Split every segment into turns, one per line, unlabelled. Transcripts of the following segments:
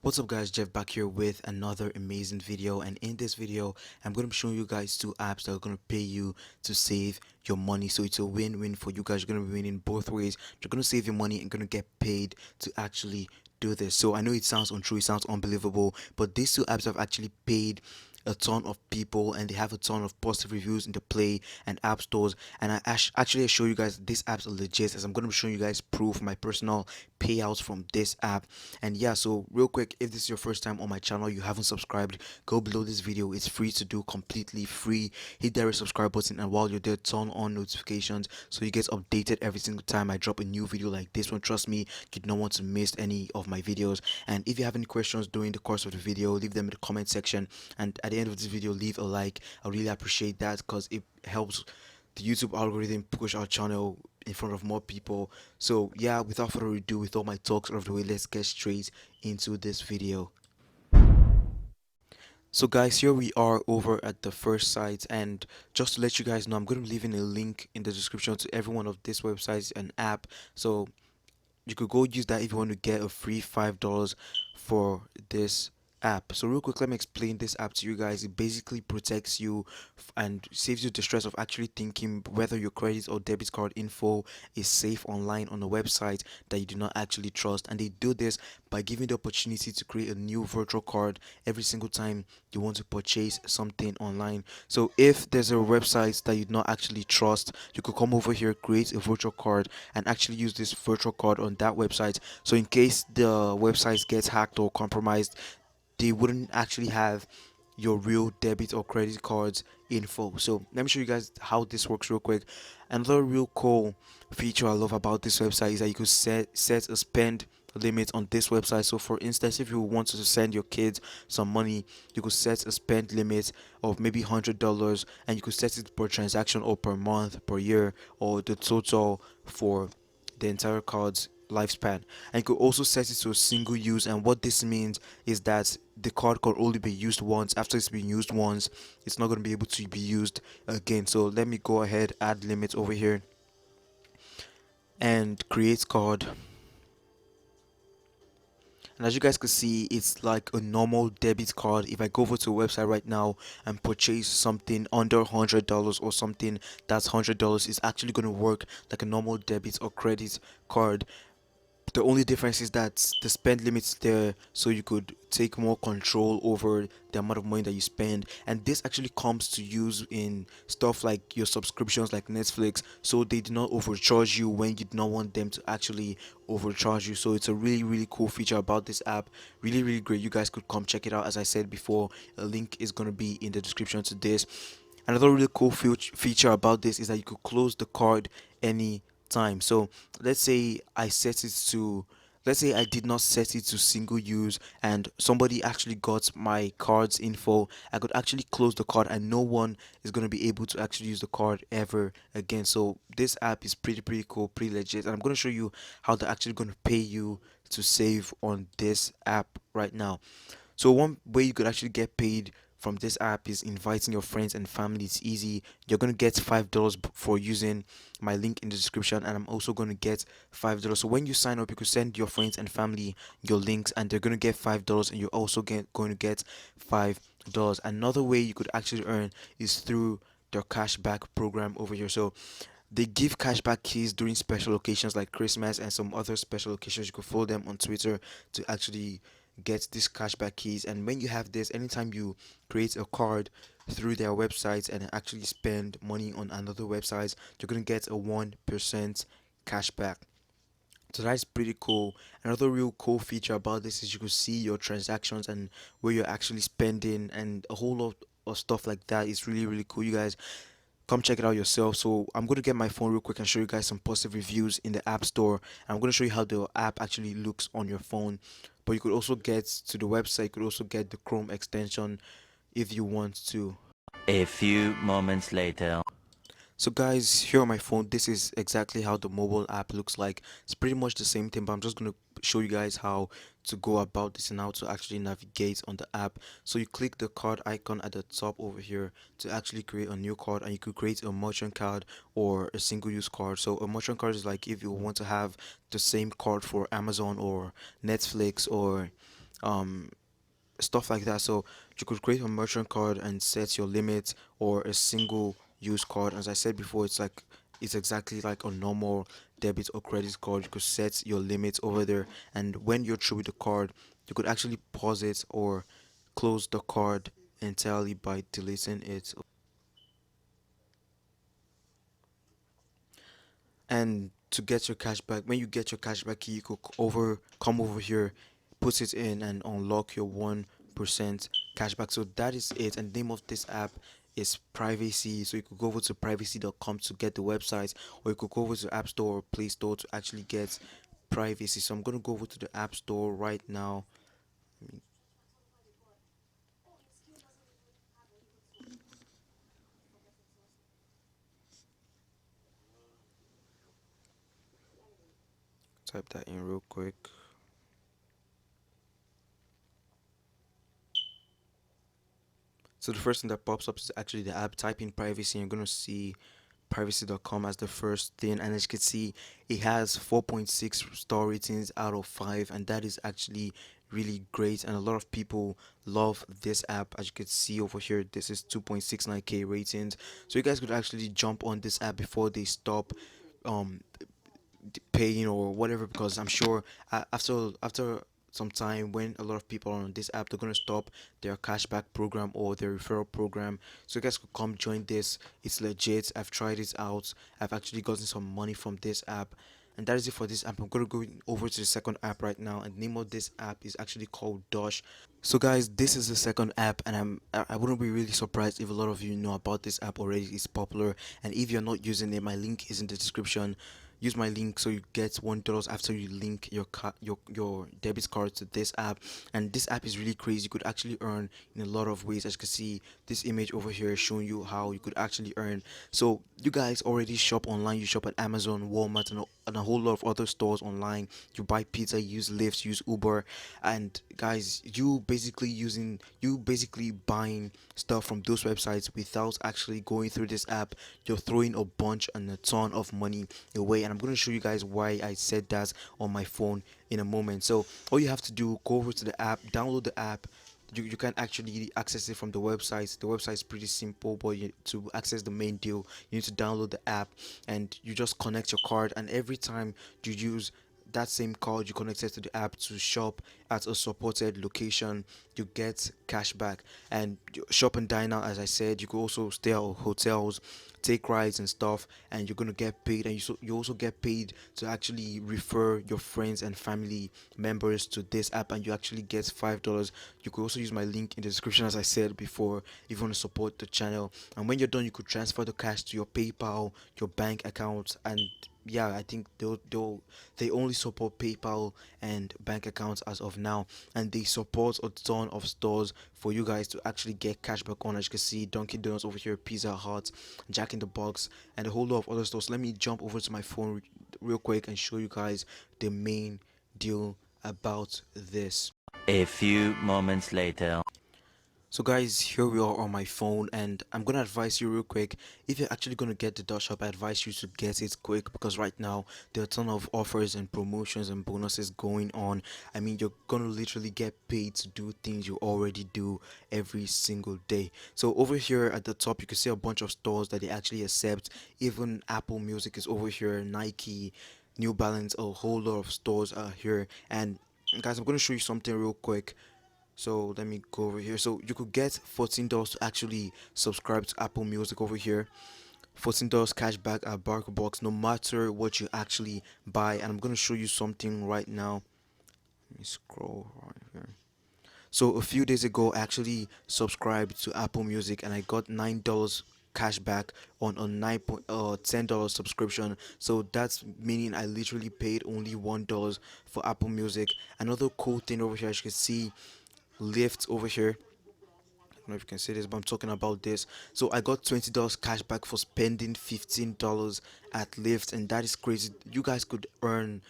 What's up guys, Jeff back here with another amazing video, and in this video I'm going to be showing you guys two apps that are going to pay you to save your money. So it's a win-win for you guys. You're going to be winning both ways. You're going to save your money and going to get paid to actually do this. So I know it sounds untrue, it sounds unbelievable, but these two apps have actually paid a ton of people and they have a ton of positive reviews in the Play and App stores. And actually show you guys these apps are legit, as I'm going to be showing you guys proof, my personal payouts from this app. And yeah, so real quick, if this is your first time on my channel, you haven't subscribed, go below this video. It's free to do, completely free. Hit that red subscribe button, and while you're there, turn on notifications so you get updated every single time I drop a new video like this one. Trust me, you don't want to miss any of my videos. And if you have any questions during the course of the video, leave them in the comment section, and at the end of this video, leave a like. I really appreciate that because it helps the YouTube algorithm push our channel in front of more people. So yeah, without further ado, with all my talks out of the way, let's get straight into this video. So guys, here we are over at the first site, and just to let you guys know, I'm going to be leaving a link in the description to every one of these websites and app. So you could go use that if you want to get a free $5 for this app. So real quick, let me explain this app to you guys. It basically protects you and saves you the stress of actually thinking whether your credit or debit card info is safe online on a website that you do not actually trust. And they do this by giving the opportunity to create a new virtual card every single time you want to purchase something online. So if there's a website that you do not actually trust, you could come over here, create a virtual card, and actually use this virtual card on that website. So in case the website gets hacked or compromised, they wouldn't actually have your real debit or credit cards info. So let me show you guys how this works real quick. Another real cool feature I love about this website is that you could set a spend limit on this website. So for instance, if you wanted to send your kids some money, you could set a spend limit of maybe $100, and you could set it per transaction or per month, per year, or the total for the entire card's lifespan. And you could also set it to a single use, and what this means is that the card can only be used once. After it's been used once, it's not going to be able to be used again. So let me go ahead, add limit over here, and create card. And as you guys can see, it's like a normal debit card. If I go over to a website right now and purchase something under $100 or something that's $100, it's actually going to work like a normal debit or credit card. The only difference is that the spend limit's there, so you could take more control over the amount of money that you spend. And this actually comes to use in stuff like your subscriptions like Netflix, so they do not overcharge you when you do not want them to actually overcharge you. So it's a really cool feature about this app. Really great. You guys could come check it out. As I said before, a link is going to be in the description to this. Another really cool feature about this is that you could close the card any time. So let's say I set it to, let's say I did not set it to single use and somebody actually got my card's info, I could actually close the card and no one is going to be able to actually use the card ever again. So this app is pretty cool, pretty legit, and I'm going to show you how they're actually going to pay you to save on this app right now. So one way you could actually get paid from this app is inviting your friends and family. It's easy. You're going to get $5 for using my link in the description, and I'm also going to get $5. So when you sign up, you could send your friends and family your links, and they're going to get $5, and you're also going to get $5. Another way you could actually earn is through their cashback program over here. So they give cashback keys during special occasions like Christmas and some other special occasions. You could follow them on Twitter to actually get these cashback keys. And when you have this, anytime you create a card through their websites and actually spend money on another website, you're gonna get a 1% cashback. So that's pretty cool. Another real cool feature about this is you can see your transactions and where you're actually spending and a whole lot of stuff like that. It's really cool. You guys come check it out yourself. So I'm going to get my phone real quick and show you guys some positive reviews in the app store, and I'm going to show you how the app actually looks on your phone. But you could also get to the website, you could also get the Chrome extension if you want to.
A few moments later.
So guys, here on my phone, this is exactly how the mobile app looks like. It's pretty much the same thing, but I'm just going to show you guys how to go about this and how to actually navigate on the app. So you click the card icon at the top over here to actually create a new card, and you could create a merchant card or a single use card. So a merchant card is like if you want to have the same card for Amazon or Netflix or um stuff like that. So you could create a merchant card and set your limit, or a single use card. As I said before, it's exactly like a normal debit or credit card. You could set your limit over there, and when you're through with the card, you could actually pause it or close the card entirely by deleting it. And to get your cashback, when you get your cashback key, you could come over here, put it in, and unlock your 1% cashback. So that is it. And the name of this app is Privacy. So you could go over to privacy.com to get the website, or you could go over to App Store or Play Store to actually get Privacy. So I'm gonna go over to the App Store right now. Let me type that in real quick. So the first thing that pops up is actually the app. Type in Privacy, and you're gonna see privacy.com as the first thing, and as you can see, it has 4.6 star ratings out of 5, and that is actually really great, and a lot of people love this app. As you can see over here, this is 2.69k ratings, so you guys could actually jump on this app before they stop um paying or whatever, because I'm sure after some time, when a lot of people are on this app, they're gonna stop their cashback program or their referral program. So you guys could come join this. It's legit. I've tried it out. I've actually gotten some money from this app. And that is it for this app. I'm gonna go over to the second app right now, and the name of this app is actually called Dosh. So guys, this is the second app, and I wouldn't be really surprised if a lot of you know about this app already. It's popular, and if you're not using it, my link is in the description. Use my link so you get $1 after you link your debit card to this app. And this app is really crazy. You could actually earn in a lot of ways. As you can see, this image over here is showing you how you could actually earn. So you guys already shop online. You shop at Amazon, Walmart, and a whole lot of other stores online. You buy pizza, you use Lyft, use Uber, and guys, you basically buying stuff from those websites without actually going through this app. You're throwing a bunch and a ton of money away, and I'm going to show you guys why I said that on my phone in a moment. So all you have to do, go over to the app, download the app. You can actually access it from the website. The website is pretty simple, but to access the main deal, you need to download the app, and you just connect your card, and every time you use that same card you connected to the app to shop at a supported location, you get cashback. And shop and dine out, as I said, you could also stay at hotels, take rides and stuff, and you're gonna get paid. And you also get paid to actually refer your friends and family members to this app, and you actually get $5. You could also use my link in the description, as I said before, if you want to support the channel. And when you're done, you could transfer the cash to your PayPal, your bank account, and yeah, I think they only support PayPal and bank accounts as of now, and they support a ton of stores for you guys to actually get cashback on. As you can see, Dunkin' Donuts over here, Pizza Hut, Jack in the Box, and a whole lot of other stores. Let me jump over to my phone real quick and show you guys the main deal about this.
A few moments later.
So guys, here we are on my phone, and I'm gonna advise you real quick. If you're actually gonna get the Dot Shop, I advise you to get it quick, because right now there are a ton of offers and promotions and bonuses going on. I mean, you're gonna literally get paid to do things you already do every single day. So over here at the top, you can see a bunch of stores that they actually accept. Even Apple Music is over here, Nike, New Balance, a whole lot of stores are here. And guys, I'm gonna show you something real quick. So let me go over here. So you could get $14 to actually subscribe to Apple Music over here. $14 cashback at BarkerBox, no matter what you actually buy. And I'm gonna show you something right now. Let me scroll right here. So a few days ago, I actually subscribed to Apple Music, and I got $9 cashback on a $10 subscription. So that's meaning I literally paid only $1 for Apple Music. Another cool thing over here, as you can see, Lyft over here. I don't know if you can see this, but I'm talking about this. So I got $20 cash back for spending $15 at Lyft, and that is crazy. You guys could earn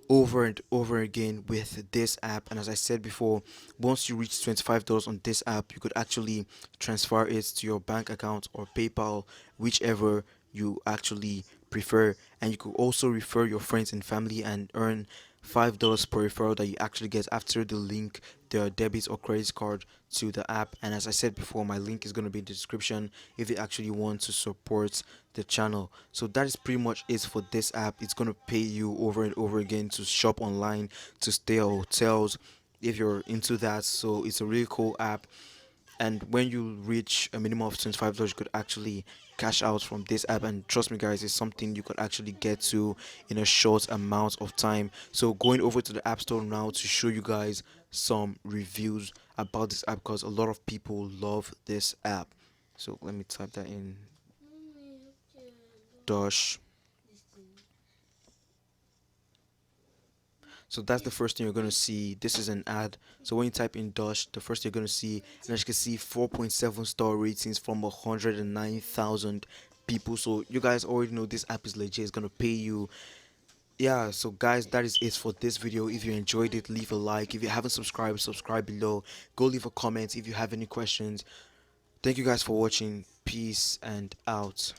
over and over again with this app. And as I said before, once you reach $25 on this app, you could actually transfer it to your bank account or PayPal, whichever you actually prefer. And you could also refer your friends and family and earn $5 per referral that you actually get after the link the debit or credit card to the app. And as I said before, my link is going to be in the description if you actually want to support the channel. So that is pretty much it for this app. It's going to pay you over and over again to shop online, to stay at hotels if you're into that. So it's a really cool app, and when you reach a minimum of $25, you could actually cash out from this app. And trust me guys, it's something you could actually get to in a short amount of time. So going over to the app store now to show you guys some reviews about this app, because a lot of people love this app. So let me type that in. Dosh. So that's the first thing you're going to see. This is an ad. So when you type in Dosh, the first thing you're going to see, and as you can see, 4.7-star ratings from 109,000 people. So you guys already know this app is legit. It's going to pay you. Yeah, so guys, that is it for this video. If you enjoyed it, leave a like. If you haven't subscribed, subscribe below. Go leave a comment if you have any questions. Thank you guys for watching. Peace and out.